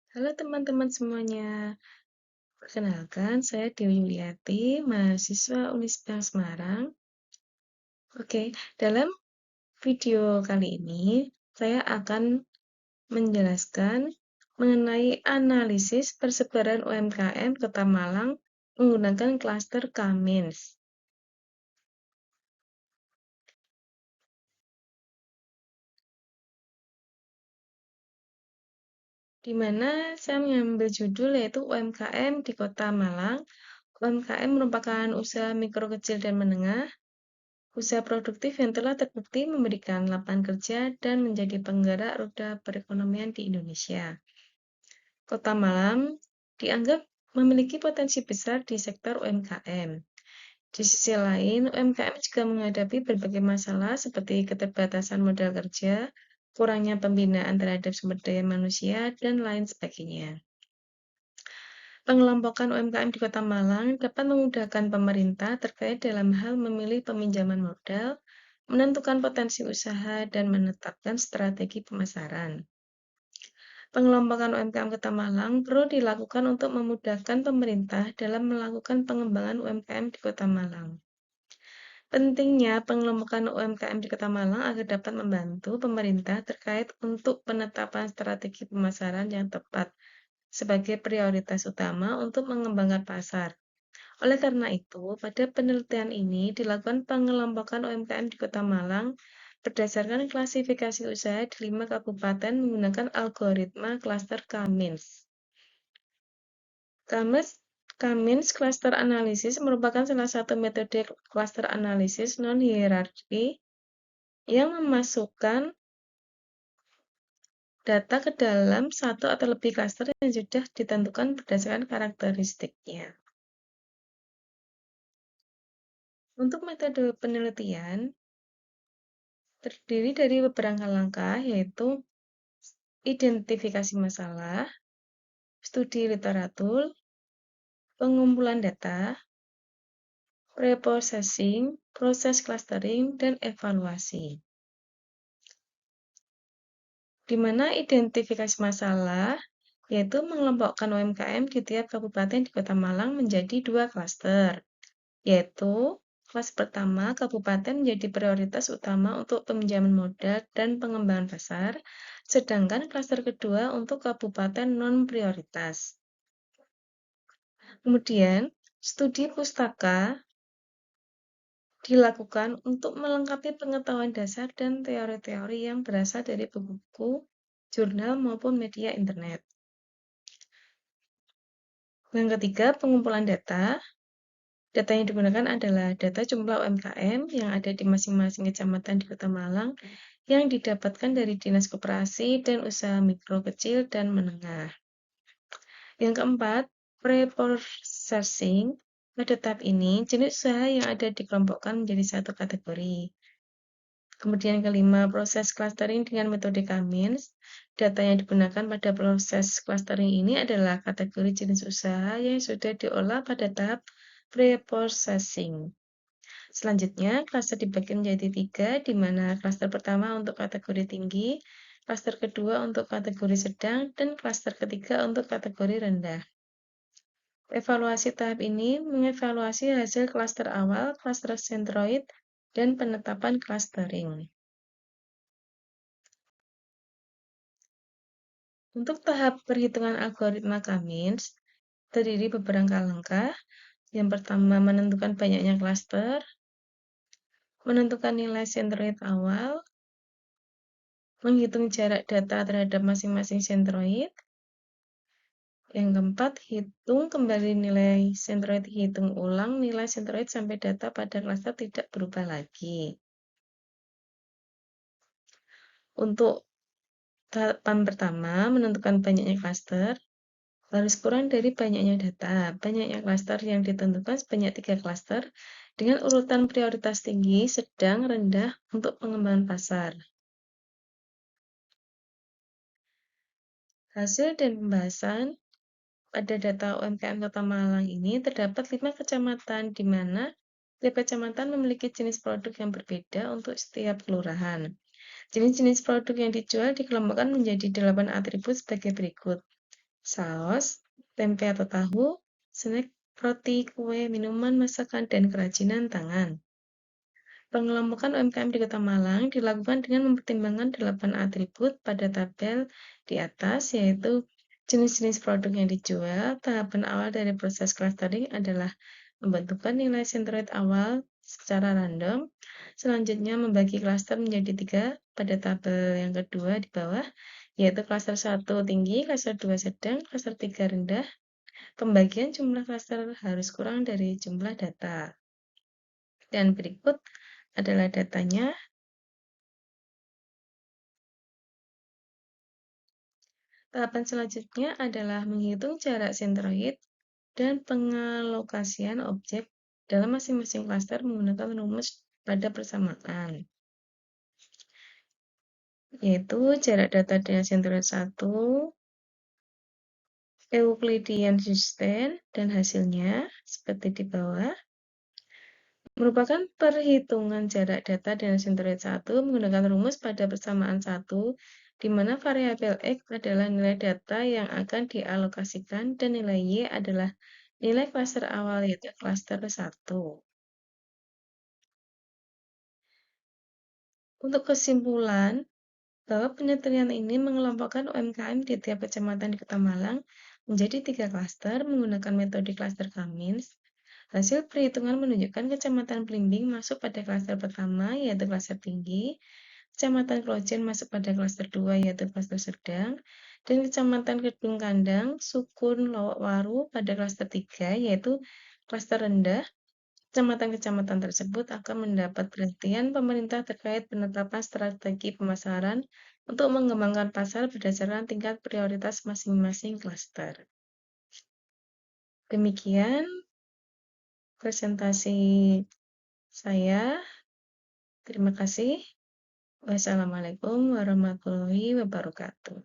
Halo teman-teman semuanya, perkenalkan saya Dewi Yuliati, mahasiswa Unisba Semarang. Oke, dalam video kali ini saya akan menjelaskan mengenai analisis persebaran UMKM Kota Malang menggunakan klaster Kamins. Di mana saya mengambil judul yaitu UMKM di Kota Malang. UMKM merupakan usaha mikro kecil dan menengah, usaha produktif yang telah terbukti memberikan lapangan kerja dan menjadi penggerak roda perekonomian di Indonesia. Kota Malang dianggap memiliki potensi besar di sektor UMKM. Di sisi lain, UMKM juga menghadapi berbagai masalah seperti keterbatasan modal kerja, kurangnya pembinaan terhadap sumber daya manusia, dan lain sebagainya. Pengelompokan UMKM di Kota Malang dapat memudahkan pemerintah terkait dalam hal memilih peminjaman modal, menentukan potensi usaha, dan menetapkan strategi pemasaran. Pengelompokan UMKM Kota Malang perlu dilakukan untuk memudahkan pemerintah dalam melakukan pengembangan UMKM di Kota Malang. Pentingnya pengelompokan UMKM di Kota Malang agar dapat membantu pemerintah terkait untuk penetapan strategi pemasaran yang tepat sebagai prioritas utama untuk mengembangkan pasar. Oleh karena itu, pada penelitian ini dilakukan pengelompokan UMKM di Kota Malang berdasarkan klasifikasi usaha di 5 kabupaten menggunakan algoritma klaster Kamins. Kamins Cluster Analysis merupakan salah satu metode cluster analisis non-hierarki yang memasukkan data ke dalam satu atau lebih klaster yang sudah ditentukan berdasarkan karakteristiknya. Untuk metode penelitian, terdiri dari beberapa langkah, yaitu identifikasi masalah, studi literatur, pengumpulan data, preprocessing, proses clustering, dan evaluasi. Di mana identifikasi masalah, yaitu mengelompokkan UMKM di tiap kabupaten di Kota Malang menjadi 2 klaster, yaitu kelas pertama, kabupaten menjadi prioritas utama untuk peminjaman modal dan pengembangan pasar, sedangkan klaster kedua untuk kabupaten non-prioritas. Kemudian, studi pustaka dilakukan untuk melengkapi pengetahuan dasar dan teori-teori yang berasal dari buku-buku, jurnal, maupun media internet. Yang ketiga, pengumpulan data. Data yang digunakan adalah data jumlah UMKM yang ada di masing-masing kecamatan di Kota Malang yang didapatkan dari Dinas Koperasi dan Usaha Mikro Kecil dan Menengah. Yang keempat, pre-processing. Pada tahap ini, jenis usaha yang ada dikelompokkan menjadi satu kategori. Kemudian kelima, proses clustering dengan metode Kamins. Data yang digunakan pada proses clustering ini adalah kategori jenis usaha yang sudah diolah pada tahap pre-processing. Selanjutnya, klaster dibagi menjadi 3, di mana klaster pertama untuk kategori tinggi, klaster kedua untuk kategori sedang, dan klaster ketiga untuk kategori rendah. Evaluasi tahap ini mengevaluasi hasil klaster awal, klaster sentroid, dan penetapan clustering. Untuk tahap perhitungan algoritma Kamins, terdiri beberapa langkah. Yang pertama, menentukan banyaknya klaster, menentukan nilai sentroid awal, menghitung jarak data terhadap masing-masing sentroid. Yang keempat, hitung kembali nilai sentroid, hitung ulang nilai sentroid sampai data pada klaster tidak berubah lagi. Untuk tahapan pertama, menentukan banyaknya klaster, harus kurang dari banyaknya data. Banyaknya klaster yang ditentukan sebanyak 3 klaster dengan urutan prioritas tinggi, sedang, rendah untuk pengembangan pasar. Hasil dan pembahasan pada data UMKM Kota Malang ini terdapat 5 kecamatan di mana tiap kecamatan memiliki jenis produk yang berbeda untuk setiap kelurahan. Jenis-jenis produk yang dijual dikelompokkan menjadi 8 atribut sebagai berikut. saus, tempe atau tahu, snack, roti, kue, minuman, masakan, dan kerajinan tangan. Pengelompokan UMKM di Kota Malang dilakukan dengan mempertimbangkan 8 atribut pada tabel di atas, yaitu jenis-jenis produk yang dijual. Tahapan awal dari proses clustering adalah membentukkan nilai sentroid awal secara random. Selanjutnya membagi klaster menjadi 3 pada tabel yang kedua di bawah, yaitu klaster 1 tinggi, klaster 2 sedang, klaster 3 rendah. Pembagian jumlah klaster harus kurang dari jumlah data. Dan berikut adalah datanya. Tahapan selanjutnya adalah menghitung jarak sentroid dan pengalokasian objek dalam masing-masing klaster menggunakan rumus pada persamaan, yaitu jarak data dengan sentroid 1, Euclidean distance, dan hasilnya seperti di bawah. Merupakan perhitungan jarak data dengan sentroid 1 menggunakan rumus pada persamaan 1, di mana variabel X adalah nilai data yang akan dialokasikan dan nilai Y adalah nilai klaster awal, yaitu klaster 1. Untuk kesimpulan, bahwa penelitian ini mengelompokkan UMKM di tiap kecamatan di Kota Malang menjadi 3 klaster menggunakan metode klaster Cummins. Hasil perhitungan menunjukkan Kecamatan Blimbing masuk pada klaster pertama, yaitu klaster tinggi, Kecamatan Klojen masuk pada klaster 2, yaitu klaster sedang, dan Kecamatan Kedung Kandang, Sukun, Lowok Waru pada klaster 3, yaitu klaster rendah. Kecamatan-kecamatan tersebut akan mendapat perhatian pemerintah terkait penetapan strategi pemasaran untuk mengembangkan pasar berdasarkan tingkat prioritas masing-masing klaster. Demikian presentasi saya. Terima kasih. Wassalamualaikum warahmatullahi wabarakatuh.